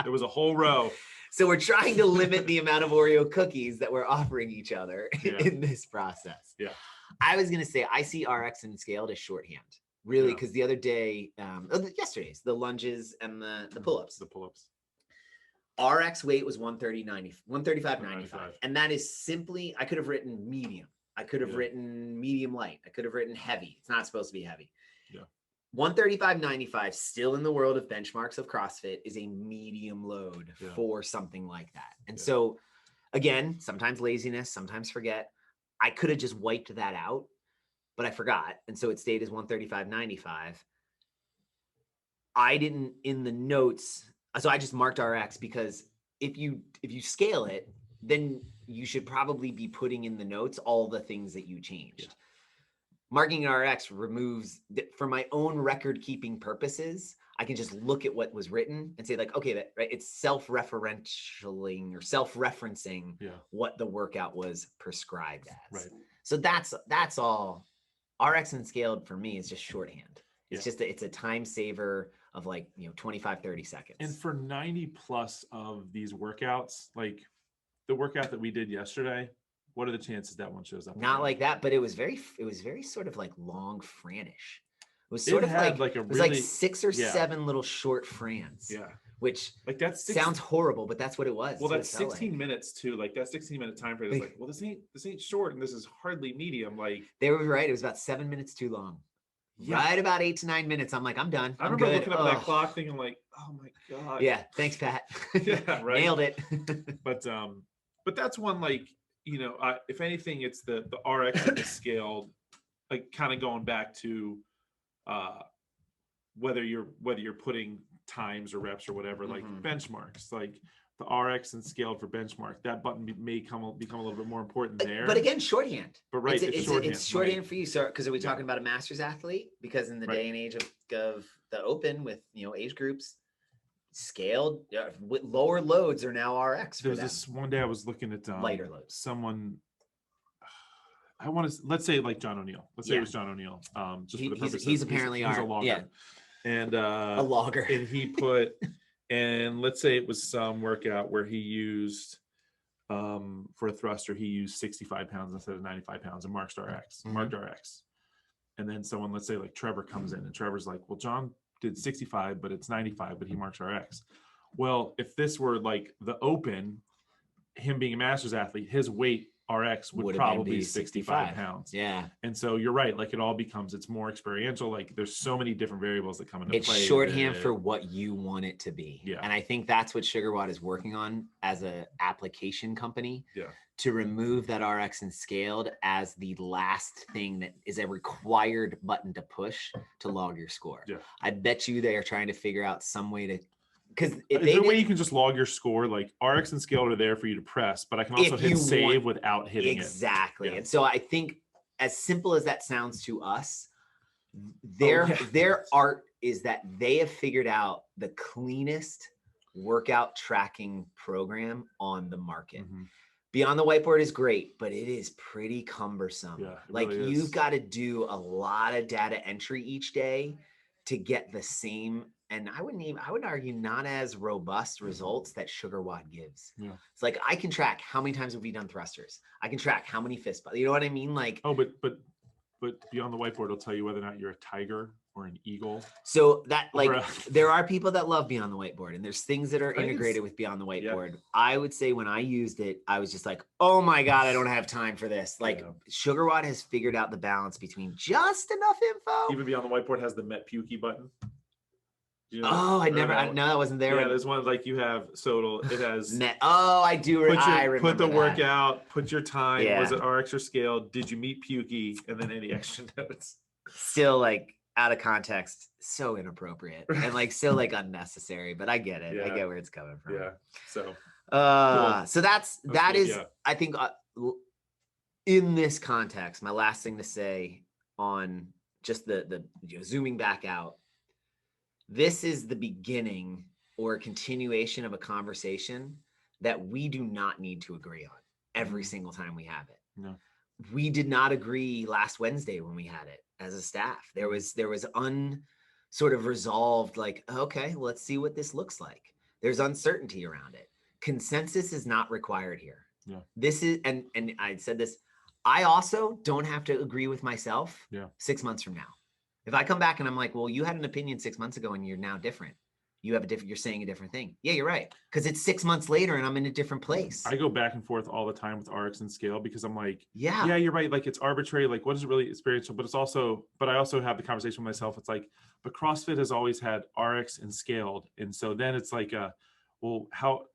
There was a whole row. So we're trying to limit the amount of Oreo cookies that we're offering each other in this process. Yeah. I was going to say, I see RX and scaled as shorthand, really, because the other day, yesterday's, the lunges and the pull-ups. The pull-ups. RX weight was 135.95. And that is simply, I could have written medium. I could have written medium light. I could have written heavy. It's not supposed to be heavy. Yeah. 135.95, still in the world of benchmarks of CrossFit, is a medium load for something like that. And so, again, sometimes laziness, sometimes forget. I could have just wiped that out, but I forgot. And so it stayed as 135.95. I didn't in the notes. So I just marked RX because if you scale it, then you should probably be putting in the notes all the things that you changed. Yeah. Marking RX removes, for my own record keeping purposes, I can just look at what was written and say like, okay, right, it's self-referentialing or self-referencing what the workout was prescribed as. Right. So that's all. RX and scaled for me is just shorthand. It's just it's a time saver of like 25, 30 seconds. And for 90 plus of these workouts, like the workout that we did yesterday, what are the chances that one shows up? Not like that, but it was very sort of like long Franish. It was sort of like it was like 6 or 7 little short Frans. Yeah. Which like sounds horrible, but that's what it was. Well, that's 16 minutes too. Like that 16-minute time frame is like, well, this ain't short and this is hardly medium. Like they were right. It was about 7 minutes too long. Yeah. Right about 8 to 9 minutes. I'm like, I'm done. I remember looking up at that clock thinking like, oh my God. Yeah. Thanks, Pat. Yeah, right. Nailed it. But that's one, like, if anything, it's the RX and the scaled, like kind of going back to whether you're putting times or reps or whatever, like benchmarks, like the RX and scaled for benchmark, that button may become a little bit more important there. But again, shorthand. But right, it's shorthand for you. So, because are we talking about a master's athlete? Because in the day and age of the open with age groups, scaled with lower loads are now RX. There was this one day I was looking at lighter loads. Someone, I want to let's say like John O'Neill. Let's say it was John O'Neill. Just for the purpose he's apparently he's a logger. Yeah. And a logger. And he put, and let's say it was some workout where he used for a thruster, he used 65 pounds instead of 95 pounds and marked RX. And then someone, let's say like Trevor comes in and Trevor's like, well, John did 65, but it's 95, but he marks RX. Well, if this were like the open, him being a master's athlete, his weight RX would probably be 65 pounds. Yeah. And so you're right. Like it's more experiential. Like there's so many different variables that come into play. It's shorthand for what you want it to be. Yeah. And I think that's what SugarWatt is working on as an application company. Yeah. To remove that RX and scaled as the last thing that is a required button to push to log your score. Yeah. I bet you they are trying to figure out some way to, because is there a way you can just log your score? Like RX and scaled are there for you to press, but I can also hit save without hitting exactly. it. Yeah. And so I think, as simple as that sounds to us, their art is that they have figured out the cleanest workout tracking program on the market. Mm-hmm. Beyond the Whiteboard is great, but it is pretty cumbersome. Yeah, like really you've got to do a lot of data entry each day to get the same, and I would argue not as robust results that SugarWatt gives. Yeah. It's like I can track how many times have we done thrusters. I can track how many fist bumps. You know what I mean? Like, oh, but Beyond the Whiteboard will tell you whether or not you're a tiger or an eagle. So that there are people that love Beyond the Whiteboard, and there's things that are integrated with Beyond the Whiteboard. Yeah. I would say when I used it, I was just like, oh my God, I don't have time for this. Like SugarWatt has figured out the balance between just enough info. Even Beyond the Whiteboard has the Met Pukey button. No, that wasn't there. Yeah, there's one like you have. So it has Met. Oh, I do. I remember put the that. workout. Put your time. Yeah. Was it RX or scaled? Did you meet Pukey? And then any extra notes. Still like out of context, so inappropriate and like so like unnecessary. But I get it. I get where it's coming from. Yeah. So. Cool. So that is yeah. I think in this context, my last thing to say on just the zooming back out. This is the beginning or a continuation of a conversation that we do not need to agree on every single time we have it. No. We did not agree last Wednesday when we had it as a staff. There was sort of resolved, like, okay, let's see what this looks like. There's uncertainty around it. Consensus is not required here. Yeah. This is, and I said this, I also don't have to agree with myself 6 months from now. If I come back and I'm like, well, you had an opinion 6 months ago and you're now different. You have a different, you're saying a different thing. Yeah, you're right. Because it's 6 months later and I'm in a different place. I go back and forth all the time with RX and scale because I'm like, yeah, you're right. Like it's arbitrary. Like what is really experiential? But it's also, but I also have the conversation with myself. It's like, but CrossFit has always had RX and scaled. And so then it's like, well, how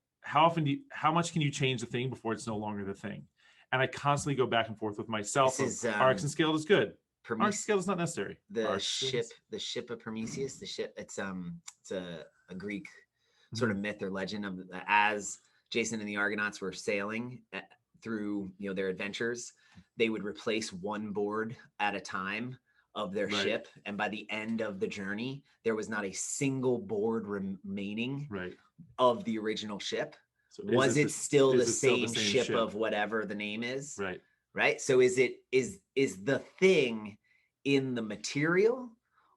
much can you change the thing before it's no longer the thing? And I constantly go back and forth with myself. RX and scaled is good. RX scale is not necessary. The ship of Prometheus, it's a Greek sort of myth or legend of as Jason and the Argonauts were sailing through their adventures, they would replace one board at a time of their ship, and by the end of the journey there was not a single board remaining of the original ship. So was it still the same ship of whatever the name is? Right. So is the thing in the material,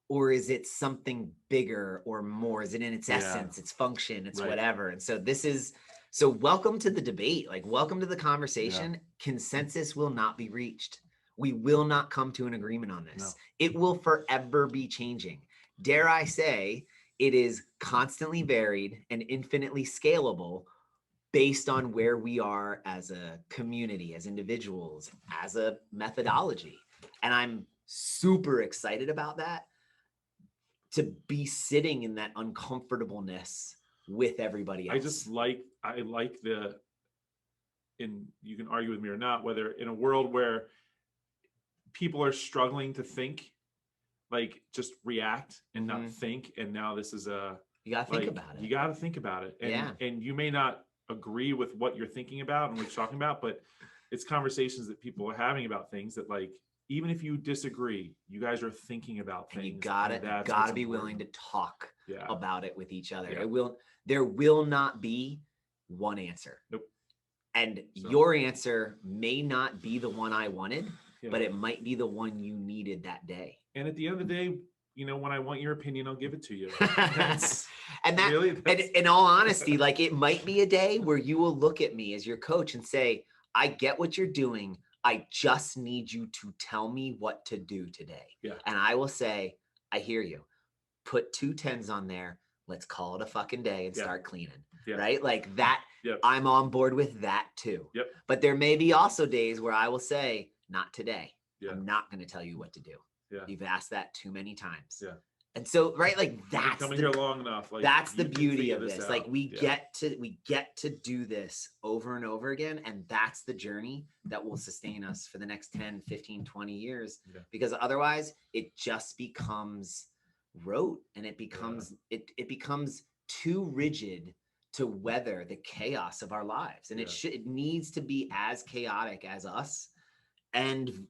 or is it something bigger or more? Is it in its essence, its function, its whatever? And so welcome to the debate. Like, welcome to the conversation. Consensus will not be reached. We will not come to an agreement on this. It will forever be changing. Dare I say, it is constantly varied and infinitely scalable based on where we are as a community, as individuals, as a methodology. And I'm super excited about that, to be sitting in that uncomfortableness with everybody else. I like and you can argue with me or not, whether in a world where people are struggling to think, like just react and not think. And now this is you got to think about it. You got to think about it. And you may not agree with what you're thinking about and what you're talking about, but it's conversations that people are having about things that, like, even if you disagree, you guys are thinking about things. And you gotta be willing to talk about it with each other. There will not be one answer. Nope. And your answer may not be the one I wanted, but it might be the one you needed that day. And at the end of the day, when I want your opinion, I'll give it to you. In all honesty, like, it might be a day where you will look at me as your coach and say, I get what you're doing. I just need you to tell me what to do today. And I will say, I hear you. Put 2 10s on there. Let's call it a fucking day and start cleaning. Right? Like that. I'm on board with that too. But there may be also days where I will say, not today. I'm not going to tell you what to do. You've asked that too many times. And so, like, that's coming here long enough. Like, that's the beauty of this. Like, we get to do this over and over again. And that's the journey that will sustain us for the next 10, 15, 20 years. Because otherwise it just becomes rote, and it becomes, it becomes too rigid to weather the chaos of our lives. And it needs to be as chaotic as us, and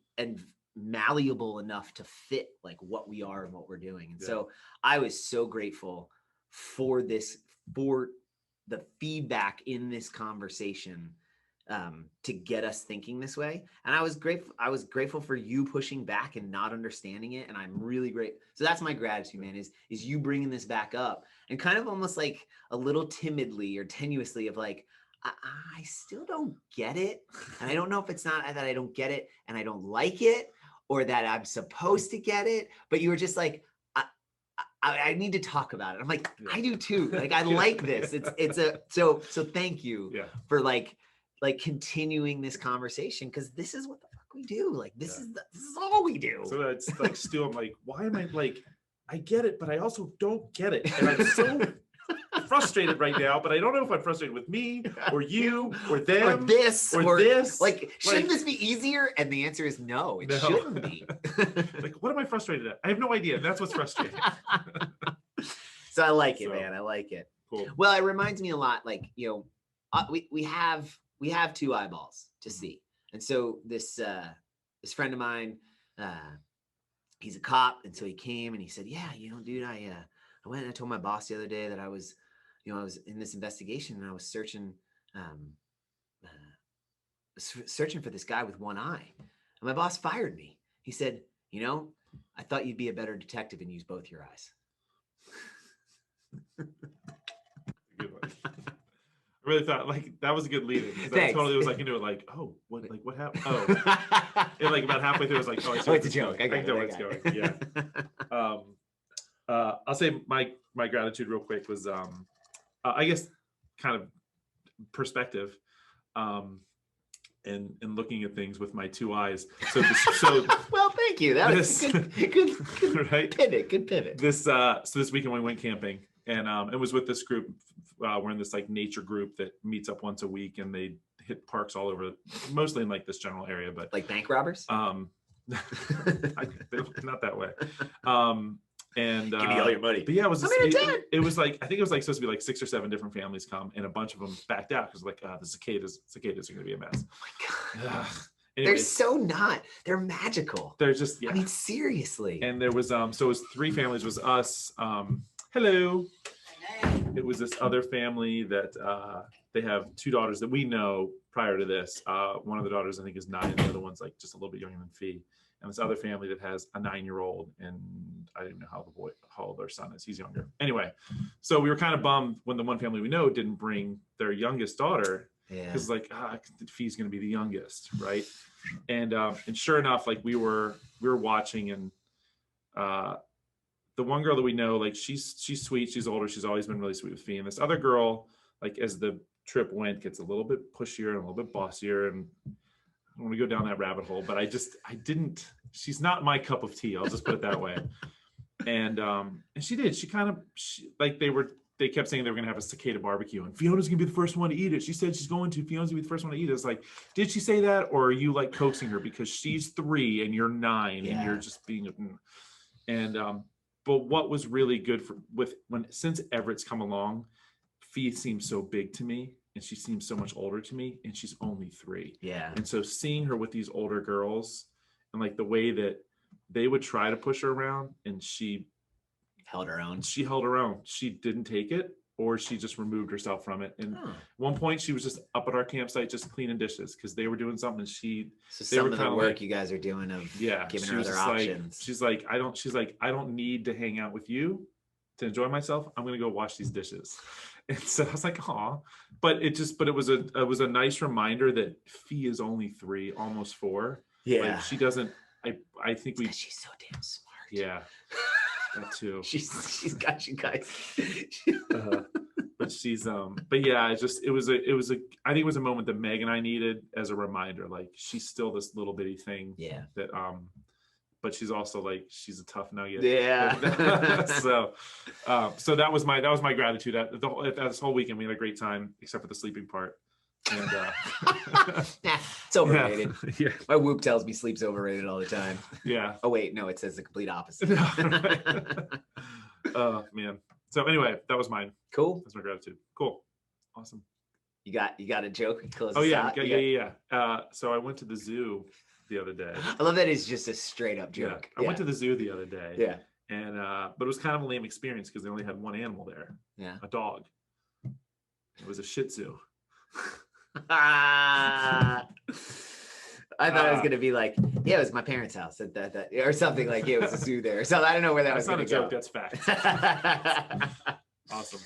malleable enough to fit like what we are and what we're doing. And so I was so grateful for the feedback in this conversation to get us thinking this way. And I was grateful for you pushing back and not understanding it. And I'm really great. So that's my gratitude, man, is you bringing this back up, and kind of almost like a little timidly or tenuously of like, I still don't get it. And I don't know if it's not that I don't get it and I don't like it, or that I'm supposed to get it, but you were just like, I need to talk about it. I'm like, I do too. Like, I like this. So thank you for like continuing this conversation, because this is what the fuck we do. Like, this is all we do. So it's like, still, I'm like, why am I like, I get it, but I also don't get it. And I'm so frustrated right now, but I don't know if I'm frustrated with me or you or them or this. Like, shouldn't like, this be easier? And the answer is no, it shouldn't be. Like, what am I frustrated at? I have no idea. That's what's frustrating. So I like it, man. I like it. Cool. Well, it reminds me a lot, like, we have 2 eyeballs to see. And so this friend of mine, he's a cop. And so he came and he said, yeah, dude, I went and I told my boss the other day that I was in this investigation, and I was searching for this guy with one eye. And my boss fired me. He said, I thought you'd be a better detective and use both your eyes. Good one. I really thought like that was a good lead-in. I totally was like into it, like, oh, what happened? Oh, and like about halfway through, I was like, oh, it's a joke. I know where it's going. Yeah. I'll say my gratitude real quick was, I guess, kind of perspective, and looking at things with my two eyes. So well, thank you. That was good right? pivot. Good pivot. So this weekend we went camping, and it was with this group. We're in this like nature group that meets up once a week, and they hit parks all over, mostly in like this general area, but like bank robbers. Not that way. And give me all your money. But yeah, it was like, I think it was like supposed to be like 6 or 7 different families come, and a bunch of them backed out because like the cicadas are going to be a mess. Oh my god. Anyways, they're magical. They're just, yeah. I mean, seriously. And there was so it was 3 families. It was us. Hello. It was this other family that they have 2 daughters that we know prior to this. One of the daughters I think is 9, and the other one's like just a little bit younger than Fee. And this other family that has a 9-year-old, and I didn't know how old their son is. He's younger. Anyway, so we were kind of bummed when the one family we know didn't bring their youngest daughter, because like Fee's going to be the youngest, right? And sure enough, like we were watching, and the one girl that we know, like she's sweet, she's older, she's always been really sweet with Fee, and this other girl, like as the trip went, gets a little bit pushier and a little bit bossier, and I don't want to go down that rabbit hole, but she's not my cup of tea. I'll just put it that way. And she kept saying they were going to have a cicada barbecue, and Fiona's going to be the first one to eat it. She said Fiona's going to be the first one to eat it. It's like, did she say that? Or are you like coaxing her because she's 3 and you're 9 and you're just being but what was really good since Everett's come along, Fee seems so big to me. And she seems so much older to me, and she's only 3. Yeah. And so seeing her with these older girls, and like the way that they would try to push her around, and she held her own. She held her own. She didn't take it, or she just removed herself from it. And at one point, she was just up at our campsite just cleaning dishes because they were doing something. And some of the work you guys are doing of giving her other options. She's like, I don't need to hang out with you to enjoy myself. I'm gonna go wash these dishes. And so I was like, "Aw," but it was a nice reminder that Fee is only 3, almost 4. Yeah, like she doesn't. I think she's so damn smart. Yeah, that too. she's got you guys. But she's But yeah, I think it was a moment that Meg and I needed as a reminder. Like she's still this little bitty thing. Yeah. That but she's also like, she's a tough nugget. Yeah. So that was my gratitude. This whole weekend we had a great time, except for the sleeping part. And it's overrated. Yeah. My Whoop tells me sleep's overrated all the time. Yeah. Oh wait, no, it says the complete opposite. Oh man. So anyway, that was mine. Cool. That's my gratitude. Cool. Awesome. You got a joke? Oh yeah. Yeah. So I went to the zoo the other day. I love that it's just a straight up joke. I went to the zoo the other day. Yeah. And but it was kind of a lame experience because they only had one animal there. Yeah. A dog. It was a Shih Tzu. I thought it was gonna be like, yeah, it was my parents' house that or something, like it was a zoo there. So I don't know where that was gonna go. That's not a joke, that's fact. Awesome.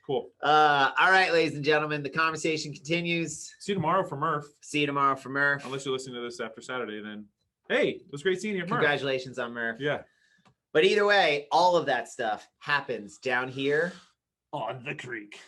Cool. All right, ladies and gentlemen, the conversation continues. See you tomorrow for Murph. Unless you're listening to this after Saturday, then hey, it was great seeing you at Murph. Congratulations on Murph. Yeah. But either way, all of that stuff happens down here on the creek.